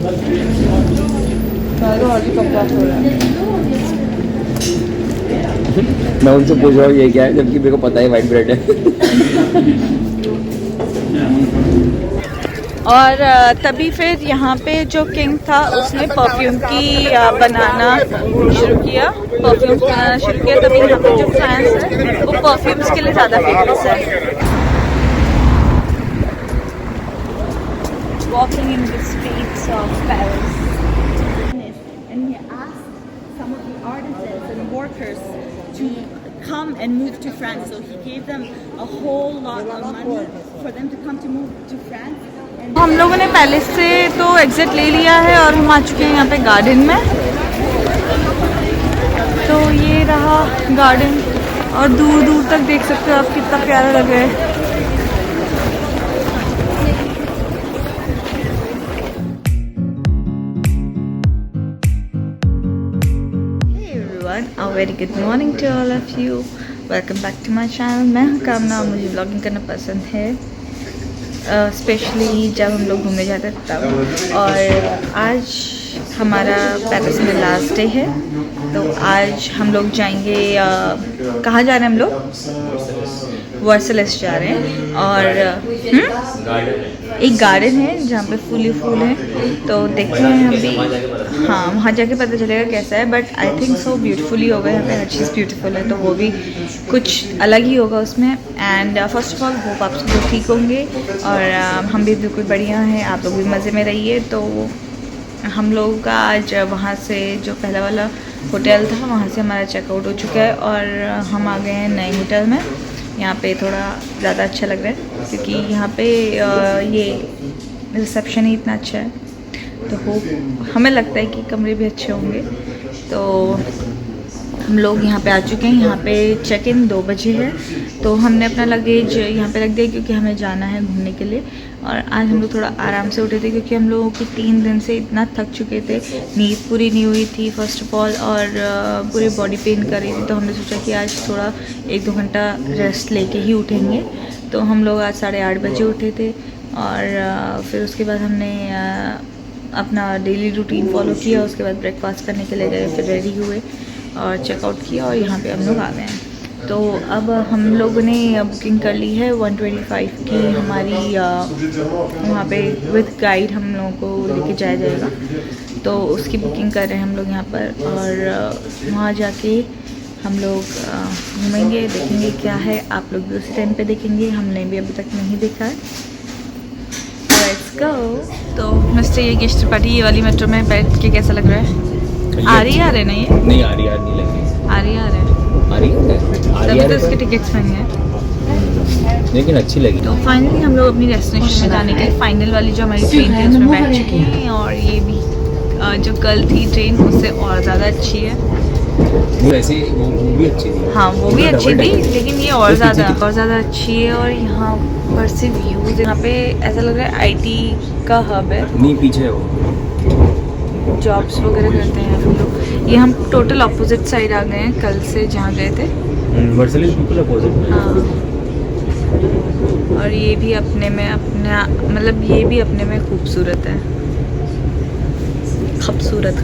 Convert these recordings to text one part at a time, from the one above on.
मैं उनसे पूछ रहा हूँ ये क्या है, जबकि मेरे को पता है वाइट ब्रेड है। और तभी फिर यहाँ पे जो किंग था उसने परफ्यूम की बनाना शुरू किया, परफ्यूम्स बनाना शुरू किया। तभी यहाँ पे जो फ्रांस है वो परफ्यूम्स के लिए ज़्यादा फेमस है। Walking in the streets of Paris. And he asked some of the artisans and workers to come and move to France. So he gave them a whole lot of money for them to come to move to France. हम लोगों ने palace से तो exit ले लिया है और हम आ चुके हैं यहाँ पे गार्डन में। तो ये रहा गार्डन और दूर दूर तक देख सकते हो आप कितना प्यारा लग रहा है। A very good morning to all of you. Welcome back to my channel. मैं हूँ कामना और मुझे व्लॉगिंग करना पसंद है, स्पेशली जब हम लोग घूमने जाते हैं तब। और आज हमारा पेरिस में लास्ट डे है, तो आज हम लोग जाएंगे, कहाँ जा रहे हैं हम लोग? वर्सलेस जा रहे हैं। और एक गार्डन है जहाँ पे फूल ही फूल हैं, तो देखते हैं हम भी। हाँ, वहाँ जाके पता चलेगा कैसा है, but I think so beautifully होगा। यहाँ पे हर चीज़ ब्यूटीफुल है, तो वो भी कुछ अलग ही होगा उसमें। And first of all hope आप सब लोग ठीक होंगे और हम भी बिल्कुल बढ़िया हैं, आप लोग भी मज़े में रहिए। तो हम लोगों का आज वहाँ से जो पहला वाला होटल था वहाँ से हमारा चेकआउट हो चुका है और हम आ गए हैं नए होटल में। यहाँ पे थोड़ा ज़्यादा अच्छा लग रहा है क्योंकि यहाँ पे ये रिसेप्शन ही इतना अच्छा है, तो होप हमें लगता है कि कमरे भी अच्छे होंगे। तो हम लोग यहाँ पे आ चुके हैं। यहाँ पे चेक इन 2 बजे है, तो हमने अपना लगेज यहाँ पे रख दिया क्योंकि हमें जाना है घूमने के लिए। और आज हम लोग थोड़ा आराम से उठे थे क्योंकि हम लोगों की 3 दिन से इतना थक चुके थे, नींद पूरी नहीं हुई थी फर्स्ट ऑफ ऑल, और पूरी बॉडी पेन कर रही थी। तो हमने सोचा कि आज थोड़ा 1-2 घंटा रेस्ट लेके ही उठेंगे। तो हम लोग आज 8:30 बजे उठे थे और फिर उसके बाद हमने अपना डेली रूटीन फॉलो किया। उसके बाद ब्रेकफास्ट करने के लिए गए, फिर रेडी हुए और चेकआउट किया और यहाँ पे हम लोग आ गए हैं। तो अब हम लोगों ने बुकिंग कर ली है 125 की हमारी, वहाँ पे विद गाइड हम लोगों को लेके जाया जाएगा, तो उसकी बुकिंग कर रहे हैं हम लोग यहाँ पर। और वहाँ जाके हम लोग घूमेंगे, देखेंगे क्या है। आप लोग भी उसी टाइम पे देखेंगे, हमने भी अभी तक नहीं देखा है। Let's go. तो मिस्टर योगेश त्रिपाठी, ये वाली मेट्रो में बैठ के कैसा लग रहा है? आ रही है नहीं? नहीं आ रही यार, नहीं लग रही। आ रही है तभी तो उसके टिकट्स महंगे हैं, लेकिन अच्छी लगी। तो फाइनली हम लोग अपनी डेस्टिनेशन में जाने के लिए फाइनल वाली जो हमारी ट्रेन थी उसमें बैठ चुकी हैं। और ये भी जो कल थी ट्रेन उससे और ज़्यादा अच्छी है। वैसे वो भी अच्छी थी। हाँ, वो भी अच्छी थी, लेकिन ये और ज़्यादा अच्छी है। और यहाँ पर से व्यूज़, यहाँ पे ऐसा लग रहा है आईटी का हब है। नहीं, पीछे वो जॉब्स वगैरह करते हैं हम लोग। ये हम टोटल अपोजिट साइड आ गए हैं कल से जहाँ गए थे। वर्सेलिस बिल्कुल अपोजिट। हाँ, और ये भी अपने में मतलब ये भी अपने में खूबसूरत है, खूबसूरत।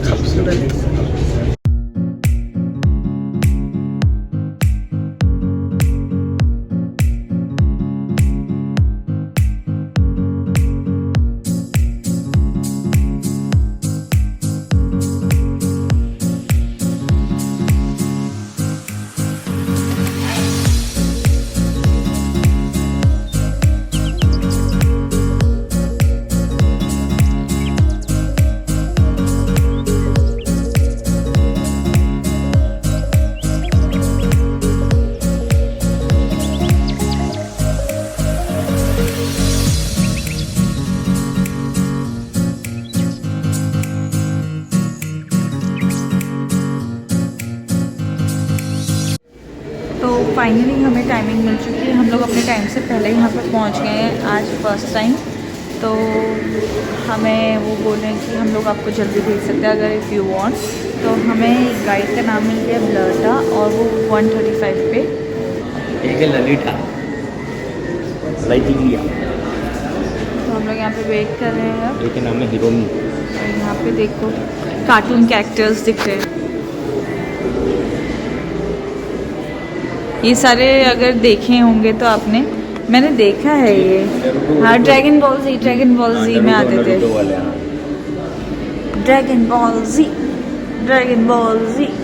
फाइनली हमें टाइमिंग मिल चुकी है। हम लोग अपने टाइम से पहले यहाँ पर पहुँच गए हैं आज फर्स्ट टाइम। तो हमें वो बोल रहे हैं कि हम लोग आपको जल्दी भेज सकते हैं अगर इफ़ यू वांट। तो हमें गाइड का नाम मिल गया ब्लर्टा और वो 135 पे। एक है ललिता, तो हम लोग यहाँ पे वेट कर रहे हैं अब। एक के नाम में हिरोनी। और यहाँ पे देखो कार्टून कैरेक्टर्स दिख रहे हैं। ये सारे अगर देखे होंगे तो आपने, मैंने देखा है ये। हाँ, ड्रैगन बॉल जी में आते थे। ड्रैगन बॉल जी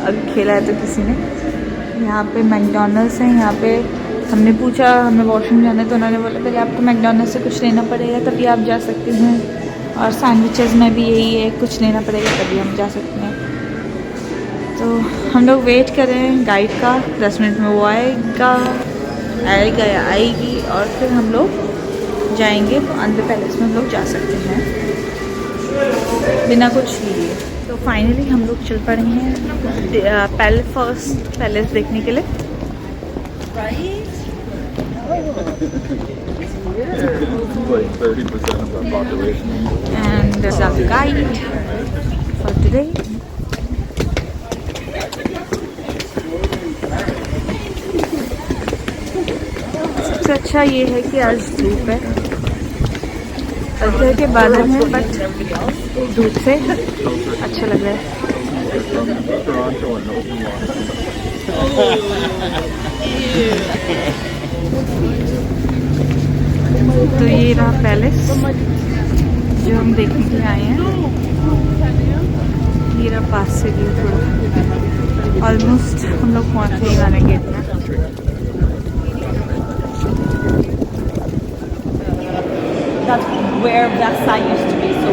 अब खेला है तो किसी ने। यहाँ पे मैकडोनल्ड्स है। यहाँ पे हमने पूछा हमें वॉशरूम जाना है तो उन्होंने बोला पहले आपको मैकडोनल्ड्स से कुछ लेना पड़ेगा तभी आप जा सकते हैं। और सैंडविचेस में भी यही है, कुछ लेना पड़ेगा तभी हम जा सकते हैं। तो हम लोग वेट कर रहे हैं गाइड का, 10 मिनट में वो आएगा या आएगी और फिर हम लोग जाएंगे तो अंदर पैलेस में हम लोग जा सकते हैं बिना कुछ लिए। तो फाइनली हम लोग चल पड़े हैं फर्स्ट पैलेस देखने के लिए। And there's our guide for today. सबसे अच्छा ये है कि आज धूप है, हल्के के बादल हैं बट धूप से अच्छा लग रहा है। तो ये रहा पैलेस जो हम देखने के लिए आए हैं। ये रहा पास से व्यू, थोड़ा ऑलमोस्ट हम लोग पहुँचे ही वाले गेट में। That's where Versailles used to be. So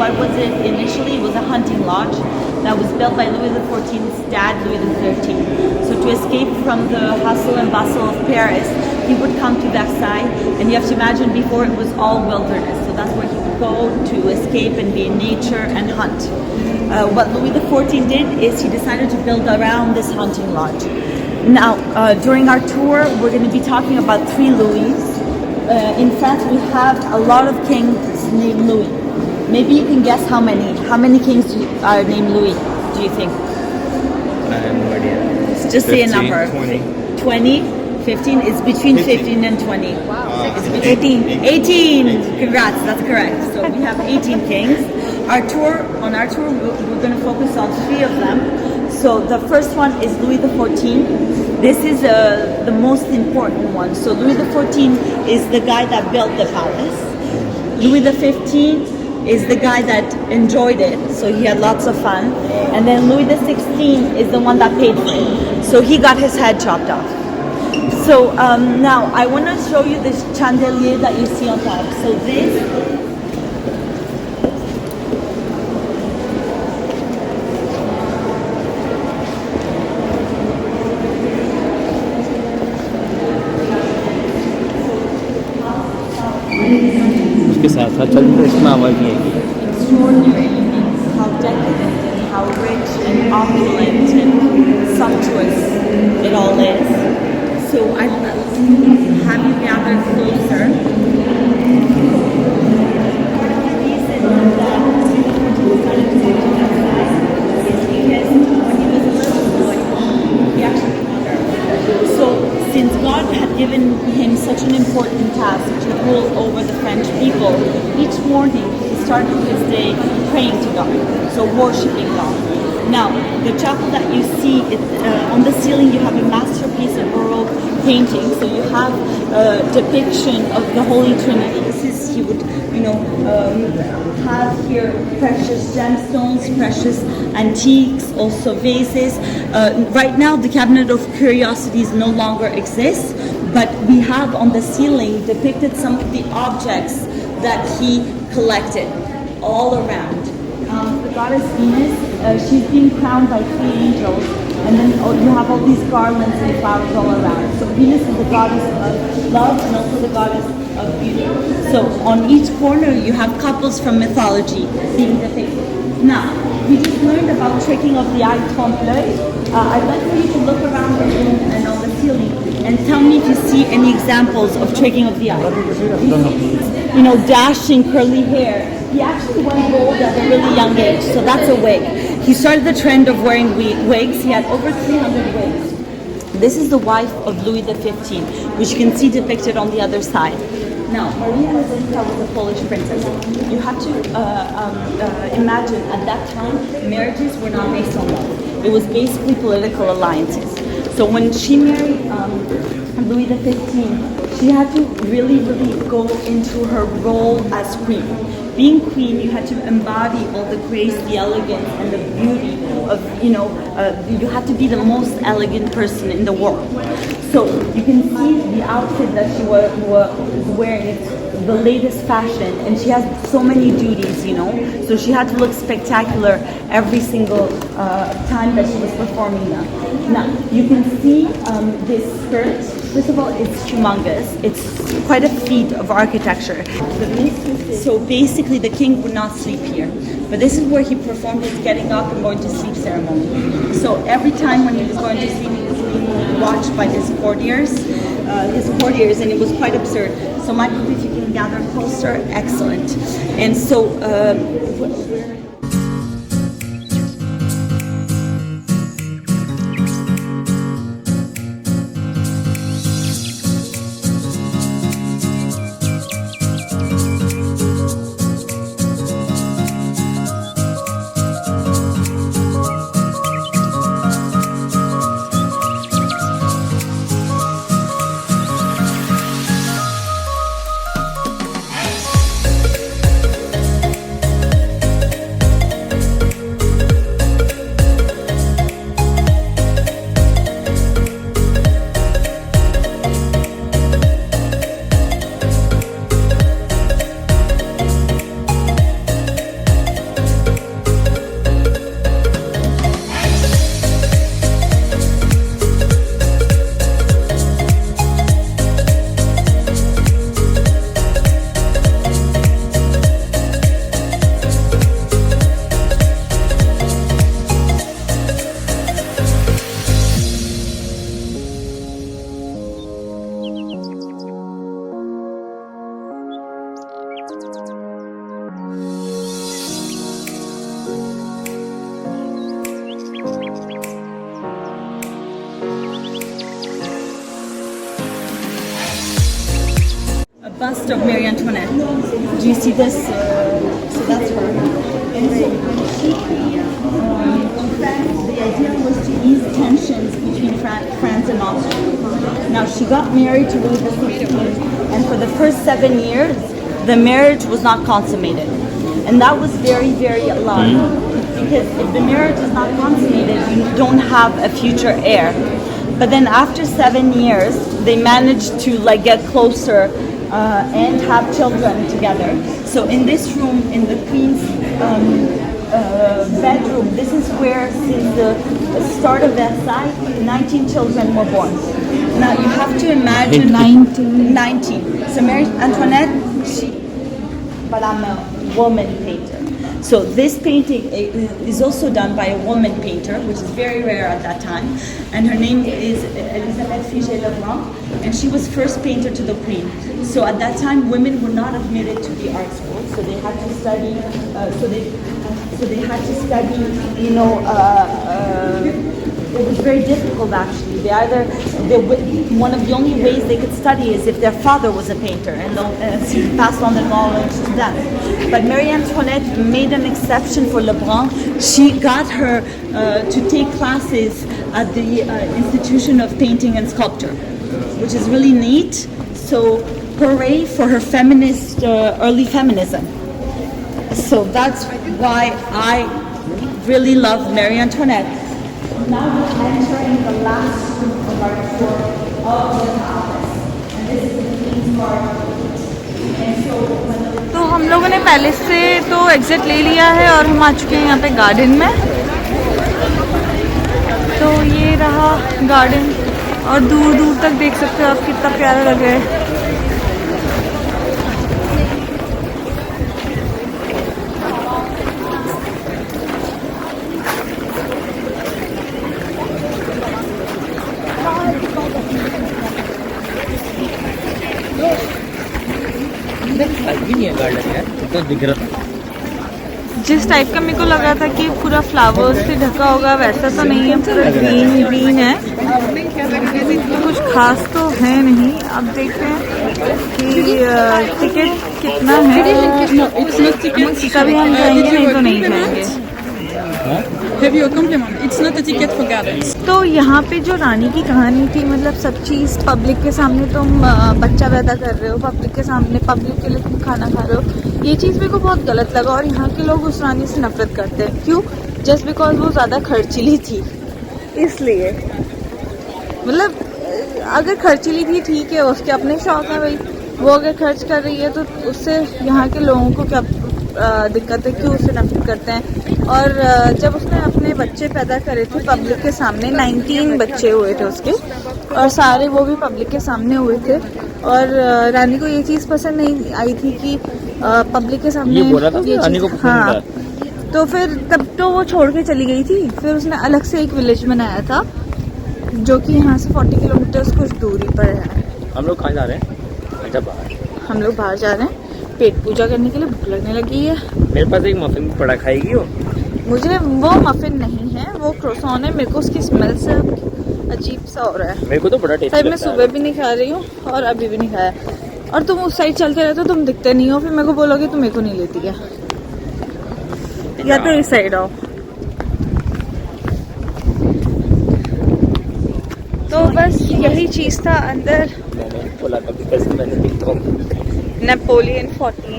what was it initially? It was a hunting lodge that was built by Louis XIV's dad, Louis XIII. So to escape from the hustle and bustle of Paris, he would come to Versailles, and you have to imagine before it was all wilderness. So that's where he would go to escape and be in nature and hunt. What Louis XIV did is he decided to build around this hunting lodge. Now, during our tour, we're going to be talking about 3 Louis. In France, we have a lot of kings named Louis. Maybe you can guess how many. How many kings are named Louis, do you think? I have no idea. Just 15, say a number. 20. 20, 15 is between 15 and 20. Wow. It's between 18. Congrats, that's correct. So we have 18 kings. On our tour, we're going to focus on 3 of them. So the first one is Louis XIV. This is the most important one. So Louis XIV is the guy that built the palace. Louis XV is the guy that enjoyed it, so he had lots of fun. And then Louis XVI is the one that paid for it, so he got his head chopped off. So now I want to show you this chandelier that you see on top. So this उसके साथ साथ चल तो इसमें आवाज़ नहीं आएगी। extraordinary means how decadent and how rich and opulent and sumptuous it all is. So I have you gather closer. The reason that he started to do that is because when he was a little boy, he actually wondered. So since God had given him such an important task to rule over the French people, each morning he started his day praying to God, so worshipping God. Now, the chapel that you see, on the ceiling you have a masterpiece of Baroque painting, so you have a depiction of the Holy Trinity. This is, he would, have here precious gemstones, precious antiques, also vases. Right now the cabinet of curiosities no longer exists, but we have on the ceiling depicted some of the objects that he collected all around. The goddess Venus, she's being crowned by 3 angels, and then you have all these garlands and flowers all around. So Venus is the goddess of love and also the goddess of beauty. So on each corner you have couples from mythology being depicted. Now, we just learned about tricking of the eye trompe-l'oeil. I'd like for you to look around the room and on the ceiling and tell me if you see any examples of tricking of the eye. Dashing curly hair. He actually went bald at a really young age, so that's a wig. He started the trend of wearing wigs. He had over 300 wigs. This is the wife of Louis XV, which you can see depicted on the other side. Now, Maria Louisa was a Polish princess. You have to imagine at that time, marriages were not based on love. It was basically political alliances. So when she married Louis XV, she had to really go into her role as queen. Being queen, you had to embody all the grace, the elegance, and the beauty of, you had to be the most elegant person in the world. So you can see the outfit that she was wearing. It's the latest fashion, and she has so many duties, So she had to look spectacular every single time that she was performing them. Now, you can see this skirt. First of all, it's humongous. It's quite a feat of architecture. So basically, the king would not sleep here. But this is where he performed his getting up and going to sleep ceremony. So every time when he was going to sleep, he was being watched by his courtiers, and it was quite absurd. So Michael, if you can gather closer, excellent. And so, bust of Marie Antoinette. Do you see this? So that's her. And so when she the idea was to ease tensions between France and Austria. Now she got married to Louis XVI, and for the first 7 years, the marriage was not consummated, and that was very, very alarming. Because if the marriage is not consummated, you don't have a future heir. But then after 7 years, they managed to get closer and have children together. So in this room, in the Queen's bedroom, this is where since the start of Versailles, 19 children were born. Now you have to imagine 19. So Marie Antoinette, but I'm a woman painter. So this painting is also done by a woman painter, which is very rare at that time. And her name is Elisabeth Figé-Lebrun, and she was first painter to the Queen. So at that time, women were not admitted to the art school, so they had to study. It was very difficult actually. One of the only ways they could study is if their father was a painter and passed on the knowledge to them. But Marie Antoinette made an exception for Lebrun. She got her to take classes at the Institution of Painting and Sculpture, which is really neat. So hooray for her feminist, early feminism. So that's why I really love Marie Antoinette. Now we're entering the last room of our tour of the palace, and this is the Queen's Garden. And so तो हम लोगों ने palace से तो exit ले लिया है और हम आ चुके हैं यहाँ पे गार्डन में। तो ये रहा गार्डन और दूर दूर तक देख सकते हो आप कितना प्यारा लग रहा है। भी नहीं है गार्डन यार, तो दिख रहा था। जिस टाइप का मेरे को लगा था कि पूरा फ्लावर्स से ढका होगा वैसा तो नहीं है, पूरा ग्रीन ग्रीन है। तो कुछ खास तो है नहीं। अब देखते हैं कि टिकट कितना है। कभी हम जाएंगे नहीं तो नहीं जाएंगे। Have you a compliment? It's not a ticket for gardens. तो यहाँ पे जो रानी की कहानी थी, मतलब सब चीज़ पब्लिक के सामने तुम बच्चा पैदा कर रहे हो, पब्लिक के सामने, पब्लिक के लिए तुम खाना खा रहे हो, ये चीज़ मेरे को बहुत गलत लगा। और यहाँ के लोग उस रानी से नफरत करते हैं। क्यों? जस्ट बिकॉज वो ज़्यादा खर्चीली थी, इसलिए। मतलब अगर खर्चीली थी ठीक है, उसके अपने शौक है भाई, वो अगर खर्च कर रही है तो उससे यहाँ के लोगों को क्या दिक्कत है, क्यों उससे नफरत करते हैं। और जब उसने अपने बच्चे पैदा करे थे पब्लिक के सामने, 19 बच्चे हुए थे उसके, और सारे वो भी पब्लिक के सामने हुए थे। और रानी को ये चीज़ पसंद नहीं आई थी कि पब्लिक के सामने ये बोला था कि रानी को पसंद हाँ, तो फिर तब तो वो छोड़ के चली गई थी। फिर उसने अलग से एक विलेज बनाया था जो कि यहाँ से 40 किलोमीटर कुछ दूरी पर है। हम लोग कहाँ जा रहे हैं? अच्छा, बाहर। हम लोग बाहर जा रहे हैं पेट पूजा करने के लिए। भूख लगने लगी है। मेरे पास एक मफिन पड़ा, खाएगी हो? मुझे वो मफिन नहीं है, वो क्रोसॉन है। मेरे को उसकी स्मेल से अजीब सा हो रहा है। मेरे को तो बड़ा टेस्टी शायद मैं सुबह भी नहीं खा रही हूँ और अभी भी नहीं खाया। और तुम उस साइड चलते रहते हो, तुम दिखते नहीं हो, फिर मेरे को बोलोगे तुम मेरे को नहीं लेती क्या? या तो इस साइड आओ। तो बस यही चीज़ था अंदर। बोला कभी कैसे मैंने दिखता हूँ। नेपोलियन 14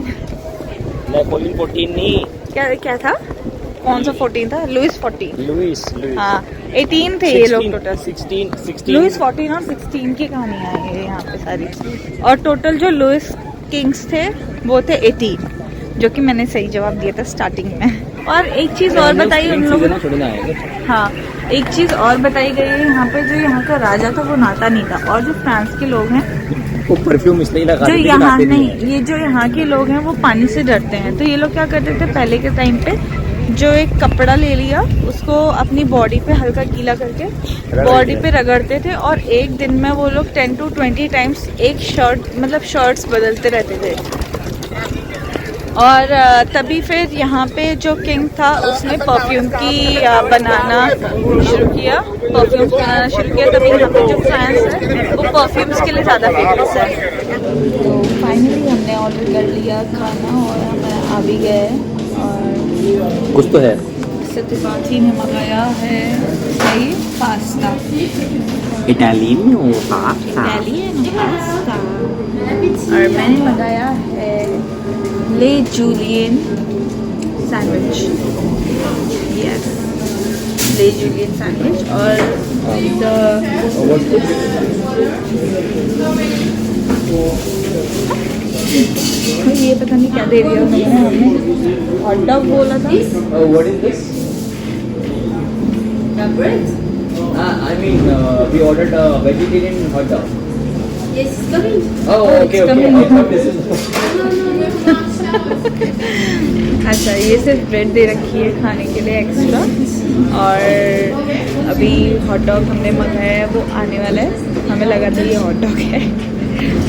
नहीं, क्या था? कौन सा 14 था? लुइस 14। लुइस हाँ 18 थे ये लोग टोटल। 16 लुइस 14 और 16 की कहानियाँ हैं यहाँ पे सारी। और टोटल जो लुइस किंग्स थे वो थे 18, जो कि मैंने सही जवाब दिया था स्टार्टिंग में। और एक चीज़ और बताई उन लोगों ने। हाँ, एक चीज़ और बताई गई है यहाँ पे, जो यहाँ का राजा था वो नहाता नहीं था। और जो फ्रांस के लोग हैं वो परफ्यूम इसलिए लगाते जो यहाँ नहीं, ये जो यहाँ के लोग हैं वो पानी से डरते हैं। तो ये लोग क्या करते थे पहले के टाइम पे, जो एक कपड़ा ले लिया, उसको अपनी बॉडी पे हल्का गीला करके बॉडी पे रगड़ते थे। और एक दिन में वो लोग 10 to 20 टाइम्स एक शर्ट्स बदलते रहते थे। और तभी फिर यहाँ पे जो किंग था उसने परफ्यूम की बनाना शुरू किया। तभी यहाँ पे जो फ्रांस है वो परफ्यूम्स के लिए ज़्यादा फेमस है। तो फाइनली हमने ऑर्डर कर लिया खाना और हमें आ भी गया है। और कुछ तो है। सत्यपाठी ने मंगाया है सही पास्ता, इटालियन पास्ता। और मैंने मंगाया है ले जूलियन सैंडविच। यस, ले जूलियन सैंडविच। और ये पता नहीं क्या दे दिया उन्होंने हमें। हॉट डॉग बोला था। What is this? Bread? I mean, we ordered a vegetarian hot dog. Yes, it's coming. Oh, okay. coming. I thought this is. अच्छा, ये सिर्फ ब्रेड दे रखी है खाने के लिए एक्स्ट्रा। और अभी हॉट डॉग हमने मंगाया है, वो आने वाला है। हमें लगा था ये हॉट डॉग है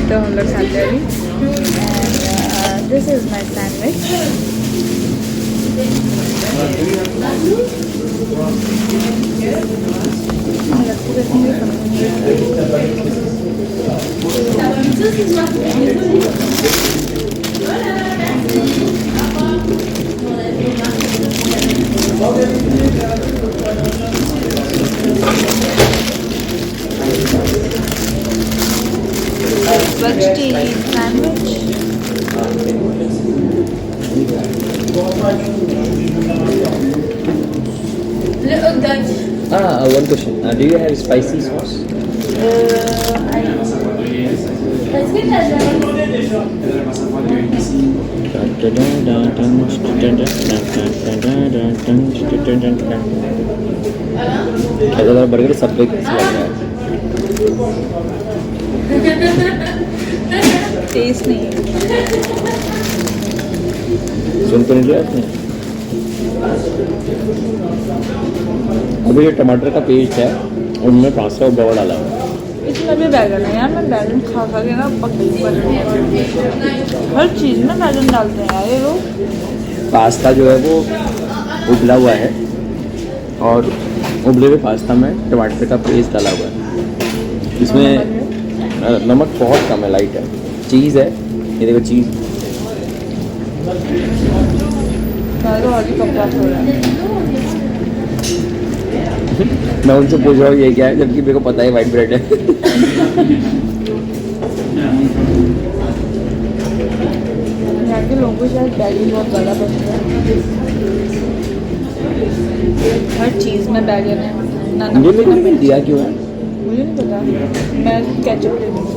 तो हम लोग खाते हैं अभी। This is my sandwich. Vegetarian sandwich. Little Dutch. One question. Do you have spicy sauce? Let's get that. Hyderabad burger सब पे कैसे लग रहा है? टेस्ट नहीं है। सुन तो नहीं लिया आपने? अभी ये टमाटर का पेस्ट है और उनमें पास्ता और डाला है। इसमें भी बैगन है यार। मैं बैगन खा के ना पक गई। हर चीज़ में बैगन डालते हैं यार ये लोग। पास्ता जो है वो उबला हुआ है और उबले हुए पास्ता में टमाटर का पेस्ट डाला हुआ है। इसमें नमक बहुत कम है, लाइट है। चीज़ है, ये देखो चीज़। मैं उनसे पूछ रहा हूँ ये क्या है, जबकि मेरे को पता है वाइट ब्रेड है। यहाँ के लोगों को शायद बैगन बहुत ज़्यादा पसंद है। हर चीज़ में बैगन है ना। मुझे नहीं दिया क्यों है? मुझे नहीं पता, मैं केचप ले लूँगी।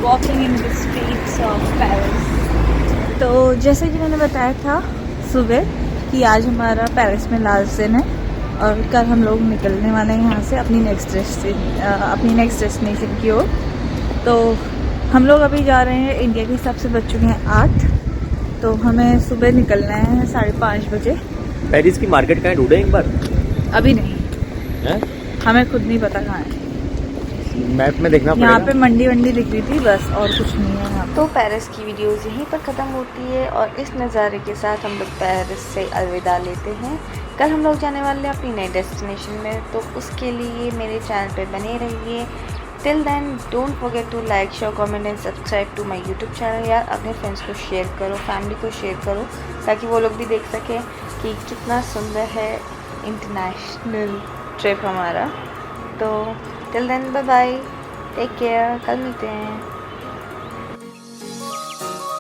Walking in the streets of Paris. तो जैसे कि मैंने बताया था सुबह कि आज हमारा पेरिस में लास्ट दिन है और कल हम लोग निकलने वाले हैं यहाँ से अपनी नेक्स्ट डेस्टिनेशन की ओर। तो हम लोग अभी जा रहे हैं, इंडिया के हिसाब से बज चुके हैं 8, तो हमें सुबह निकलना है 5:30 बजे। पेरिस की मार्केट कहाँ है, ढूंढे एक बार? अभी नहीं है? हमें खुद नहीं पता कहाँ है। मैप में देखना पड़ेगा। यहाँ पे मंडी वंडी दिख रही थी बस, और कुछ नहीं है यहाँ। तो पेरिस की वीडियोस यहीं पर ख़त्म होती है और इस नज़ारे के साथ हम लोग पेरिस से अलविदा लेते हैं। कल हम लोग जाने वाले हैं अपनी नई डेस्टिनेशन में, तो उसके लिए मेरे चैनल पे बने रहिए। Till then don't forget to like, share, comment and subscribe to my YouTube channel. यार अपने फ्रेंड्स को शेयर करो, फैमिली को शेयर करो, ताकि वो लोग भी देख सकें कि कितना सुंदर है इंटरनेशनल ट्रिप हमारा। तो till then bye bye, take care, कल मिलते हैं।